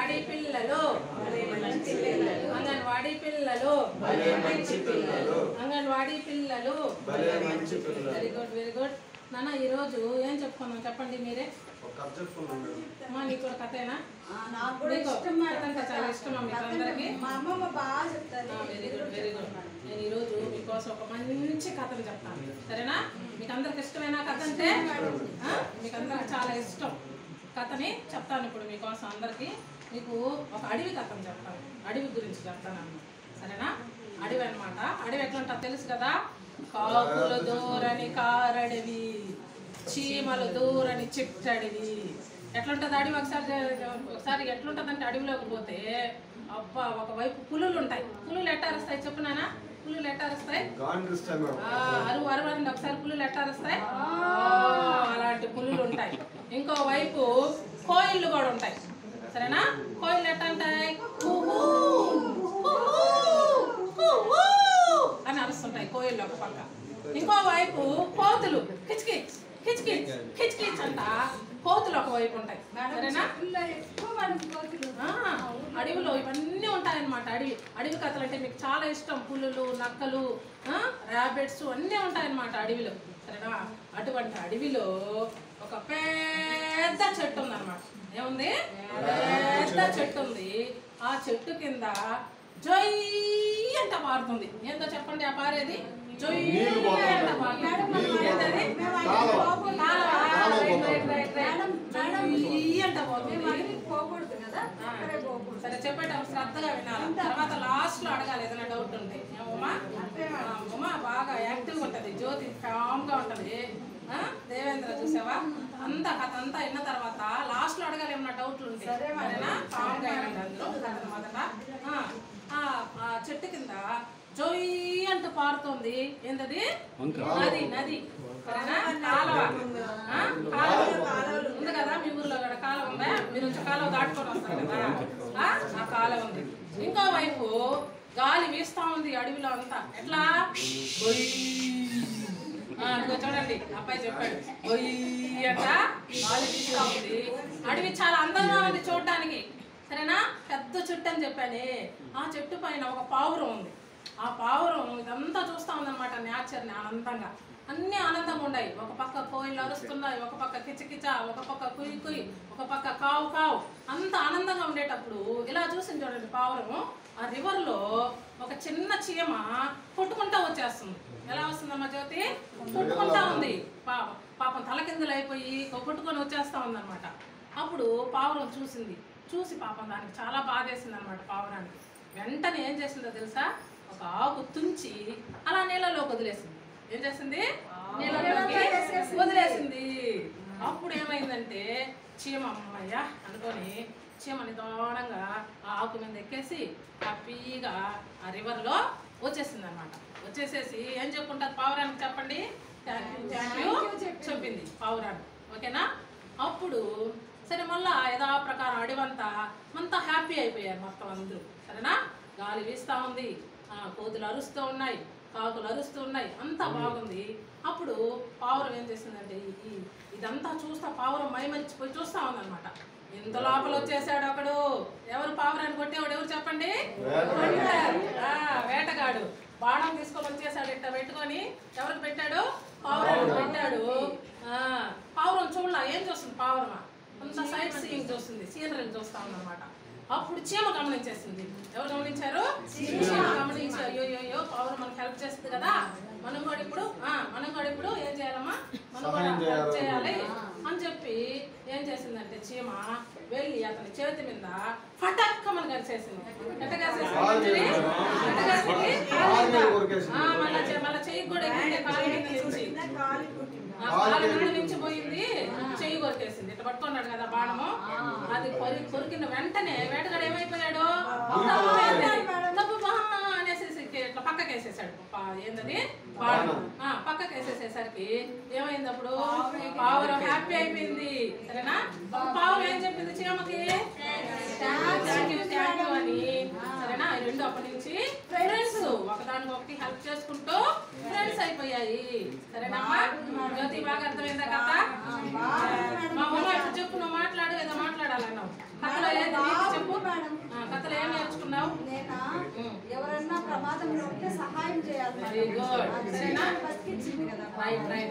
అంగన్వాడీ పిల్లలు అంగన్వాడీ పిల్లలు అంగన్వాడీ పిల్లలు. Very good very good. నాన్న ఈరోజు ఏం చెప్పుకున్నాం చెప్పండి మీరే. అమ్మా నీకు కూడా కథేనా? చాలా ఇష్టమా మీకు అందరికి? Very good very good. నేను ఈరోజు మీకోసం ఒక మంచి కథను చెప్తాను, సరేనా? మీకు అందరికి ఇష్టమైన కథ అంటే మీకు అందరికి చాలా ఇష్టం కథని చెప్తాను ఇప్పుడు మీకోసం అందరికి. మీకు ఒక అడవి కథను చెప్తాను, అడవి గురించి చెప్తాను అన్నమాట, సరేనా? అడవి అనమాట. అడవి ఎట్లా ఉంటుందో తెలుసు కదా. కాకులు దూరని కారడివి, చీమలు దూరని చిట్టడివి. ఎట్లుంటుంది అడవి? ఒకసారి ఎట్లుంటుందంటే అడవిలోకి పోతే అబ్బా ఒకవైపు పులులు ఉంటాయి. పులులు ఎట్టారుస్తాయి చెప్పునానా? పులులు ఎట్టారుస్తాయి? అరువు అరవండి ఒకసారి. పులులు ఎట్టారుస్తాయి? అలాంటి పులులు ఉంటాయి. ఇంకో వైపు కోయిళ్ళు కూడా ఉంటాయి, సరేనా? కోయిళ్ళు ఎట్లా ఉంటాయి? అని అరుస్తుంటాయి కోయిళ్ళు ఒక పక్క. ఇంకో వైపు కోతులు కిచ్కిచ్ కిచ్కిచ్ కిచ్కిచ్ అంట కోతులు ఒక వైపు ఉంటాయి, సరేనా? అడవిలో ఇవన్నీ ఉంటాయన్నమాట. అడవి కథలు అంటే మీకు చాలా ఇష్టం. పులులు, నక్కలు, ర్యాబిట్స్ అన్నీ ఉంటాయన్నమాట అడవిలో, సరేనా? అటువంటి అడవిలో ఒక పెద్ద చెట్టు ఉందన్నమాట. ఏముంది? పెద్ద చెట్టు ఉంది. ఆ చెట్టు కింద జొయ్యి అంట పారుతుంది. ఏందో చెప్పండి ఆ పారేది? జొయ్యి అంట పారుతుంది. సరే చెప్పండి, శ్రద్ధగా వినాలి. తర్వాత లాస్ట్ లో అడగాలి ఏదైనా డౌట్ ఉంటే. ఉమా ఉమా బాగా యాక్టివ్గా ఉంటది, జ్యోతి కామ్ గా ఉంటది, దేవేంద్ర చూసావా? అంతా కథ అంతా విన్న తర్వాత లాస్ట్ లో అడగాలి ఏమన్నా డౌట్లు ఉంటే, సరేనా? కామ్ గా అందరూ మొదట ఆ చెట్టు కింద జోయి అంటూ పారుతోంది. ఏంటది? నది. నది, సరేనా? కాలువ ఉంది కదా మీ ఊర్లో కూడా కాలువ ఉందా? మీరు వచ్చి కాలువ దాటుకొని వస్తారు కదా, ఆ కాలువ ఉంది. ఇంకో వైపు గాలి వీస్తా ఉంది అడవిలో అంతా. ఎట్లా? చూడండి అబ్బాయి చెప్పాడు, బొయ్యి అంట గాలి వీస్తా ఉంది. అడవి చాలా అందంగా ఉంది చూడటానికి, సరేనా? పెద్ద చెట్టు అని చెప్పానే. ఆ చెట్టు పైన ఒక పావురం ఉంది. ఆ పావురం ఇదంతా చూస్తూ ఉందన్నమాట, నేచర్ని ఆనందంగా. అన్నీ ఆనందంగా ఉన్నాయి. ఒక పక్క కోయిలు అరుస్తున్నాయి, ఒక పక్క కిచకిచ, ఒక పక్క కుయి కుయి, ఒక పక్క కావు కావు. అంత ఆనందంగా ఉండేటప్పుడు ఇలా చూసింది చూడండి పావురం. ఆ రివర్లో ఒక చిన్న చీమ కొట్టుకుంటా వచ్చేస్తుంది. ఎలా వస్తుందమ్మా జ్యోతి? కొట్టుకుంటా ఉంది. పాపం తలకిందులు అయిపోయి కొట్టుకొని వచ్చేస్తా ఉందన్నమాట. అప్పుడు పావురం చూసి పాపం దానికి చాలా బాధేసింది అనమాట పావురానికి. వెంటనే ఏం చేసిందో తెలుసా? ఒక ఆకు తుంచి అలా నీళ్ళలోకి వదిలేసింది. ఏం చేసింది? నీళ్ళలోకి వదిలేసింది. అప్పుడు ఏమైందంటే చీమ అమ్మయ్య అనుకొని చీమ నిదానంగా ఆ ఆకు మీద ఎక్కేసి హ్యాపీగా ఆ రివర్లో వచ్చేసింది అనమాట. వచ్చేసేసి ఏం చెప్పుకుంటారు పావురానికి చెప్పండి? థ్యాంక్ యూ చెప్పింది పావురానికి, ఓకేనా? అప్పుడు సరే మళ్ళా యథాప్రకారం అడవంతా హ్యాపీ అయిపోయారు మొత్తం అందరూ, సరేనా? గాలి వీస్తూ ఉంది, కోతులు అరుస్తూ ఉన్నాయి, కాకులు అరుస్తూ ఉన్నాయి, అంతా బాగుంది. అప్పుడు పావురం ఏం చేసిందంటే ఇదంతా చూస్తా పావురం మైమరిచిపోయి చూస్తూ ఉందన్నమాట. ఇంత లోపల వచ్చేసాడు ఒకడు. ఎవరు పావురాన్ని కొట్టేవాడు? ఎవరు చెప్పండి? వేటగాడు బాణం తీసుకొని వచ్చేసాడు. ఇట్ట పెట్టుకొని ఎవరికి పెట్టాడు? పావురాన్ని పెట్టాడు. పావురం చూడలా, ఏం చూస్తుంది పావురమా? అంత సైట్ సీయింగ్ చూస్తుంది, సీనరీని చూస్తా ఉందన్నమాట. అప్పుడు చీమ గమనించేసింది. ఎవరు గమనించారు? చీమ గమనించి అయ్యో పావురం మనకు హెల్ప్ చేస్తుంది కదా, మనం కూడా ఇప్పుడు ఏం చేయాలమ్మా? మనం కూడా హెల్ప్ చేయాలి అని చెప్పి ఏం చేసిందంటే చీమ వెళ్ళి అతని చేతి మీద ఫటక్కమని గరిచేసింది. ఎట్ట గరిచేసింది? మళ్ళీ చెయ్యి కూడా కాలు నుంచి పోయింది, చెయ్యి కొరికేసింది. ఇట్లా పట్టుకున్నాడు కదా బాణము, అది కొరికిన వెంటనే వేటగాడు ఏమైపోయాడు? తప్పు అనేసి ఇట్లా పక్కకేసేసాడు. ఏంటది? బాణం పక్కకేసేసేసరికి ఏమైంది? అప్పుడు పావురం హ్యాపీ అయిపోయింది, సరేనా? పావురం ఏం చెప్పింది చీమకి? థ్యాంక్ యూ అని, సరేనా? ఈ రెండు అప్పటి నుంచి ఫ్రెండ్స్, ఒకదానికి ఒకటి హెల్ప్ చేసుకుంటూ ఫ్రెండ్స్ అయిపోయాయి, సరేనమ్మా? జ్యోతి బాగా అర్థమైందా కథ? మా అమ్మ ఇప్పుడు చెప్పు, నువ్వు మాట్లాడు, ఏదో మాట్లాడాలన్నావు కథలో. ఏది చెప్పు? కథలు ఏం నేర్చుకున్నావు? ఎవరన్నా ప్రమాదంలో ఉంటే సహాయం చేయాలి. Very good.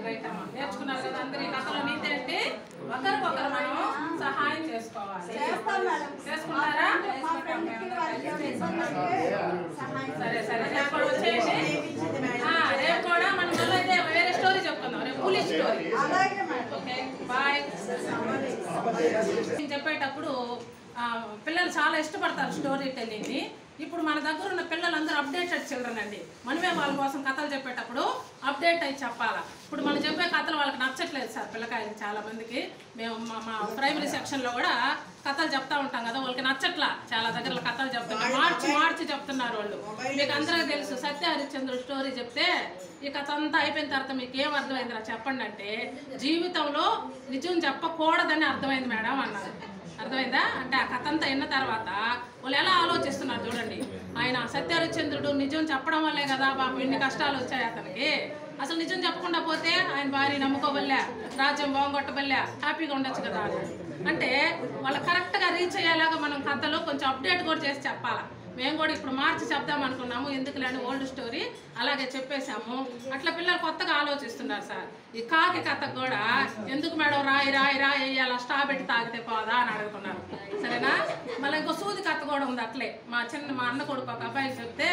రైట్ అమ్మా. నేర్చుకున్నారు కదా అందరు. ఈ కథలో నీతి అంటే ఒకరికొకరు మనం సహాయం చేసుకోవాలి. చేసుకుంటారా? సరే రేపు కూడా వచ్చేయండి. రేపు కూడా మనం అయితే వేరే స్టోరీ చెప్పుకుందాం. రేపు పోలీస్ స్టోరీ. Okay bye. చెప్పేటప్పుడు పిల్లలు చాలా ఇష్టపడతారు స్టోరీ టెల్లింగ్ని. ఇప్పుడు మన దగ్గర ఉన్న పిల్లలందరూ అప్డేటెడ్ చిల్డ్రన్ అండి. మనమే వాళ్ళ కోసం కథలు చెప్పేటప్పుడు అప్డేట్ అయి చెప్పాలా. ఇప్పుడు మనం చెప్పే కథలు వాళ్ళకి నచ్చట్లేదు సార్ పిల్లకాయలు చాలా మందికి. మేము మా ప్రైమరీ సెక్షన్లో కూడా కథలు చెప్తా ఉంటాం కదా, వాళ్ళకి నచ్చట్లా. చాలా దగ్గర కథలు చెప్తున్నారు, మార్చి చెప్తున్నారు వాళ్ళు. మీకు అందరికీ తెలుసు సత్య హరిశ్చంద్రుడు స్టోరీ చెప్తే ఈ కథ అంతా అయిపోయిన తర్వాత మీకు ఏం అర్థమైందిరా చెప్పండి అంటే, జీవితంలో నిజం చెప్పకూడదని అర్థమైంది మేడం అన్నారు. అర్థమైందా? అంటే ఆ కథ అంతా విన్న తర్వాత వాళ్ళు ఎలా ఆలోచిస్తున్నారు చూడండి. ఆయన సత్యహరిశ్చంద్రుడు నిజం చెప్పడం వల్లే కదా బాబు ఎన్ని కష్టాలు వచ్చాయి అతనికి. అసలు నిజం చెప్పకుండా పోతే ఆయన భార్య నమ్ముకోవల్లే, రాజ్యం బాగుంగొట్టబల్లే, హ్యాపీగా ఉండొచ్చు కదా అని. అంటే వాళ్ళు కరెక్ట్గా రీచ్ అయ్యేలాగా మనం కథలో కొంచెం అప్డేట్ కూడా చేసి చెప్పాలా. మేము కూడా ఇప్పుడు మార్చి చెప్దాం అనుకున్నాము, ఎందుకులేని ఓల్డ్ స్టోరీ అలాగే చెప్పేశాము. అట్లా పిల్లలు కొత్తగా ఆలోచిస్తున్నారు సార్. ఈ కాకి కథకు కూడా ఎందుకు మేడం రాయి వేయాల, స్టా పెట్టి తాగితే పోదా అని అడుగుతున్నారు. సరేనా? మళ్ళీ ఇంకో సూది కథ కూడా ఉంది అట్లే. మా అన్న కొడుకు ఒక అబ్బాయికి చెప్తే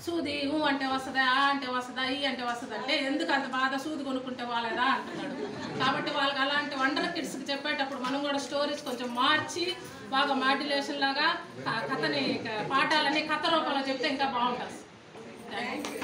సూది అంటే వస్తుందా, ఆ అంటే వస్తుందా, ఈ అంటే వస్తుంది అంటే ఎందుకు అంత బాధ, సూది కొనుక్కుంటే వాళ్ళదా అంటున్నాడు. కాబట్టి వాళ్ళకి అలాంటి వండర్ కిడ్స్కి చెప్పేటప్పుడు మనం కూడా స్టోరీస్ కొంచెం మార్చి బాగా మాడ్యులేషన్ లాగా కథని పాఠాలని కథ రూపంలో చెప్తే ఇంకా బాగుంటుంది. Thank you.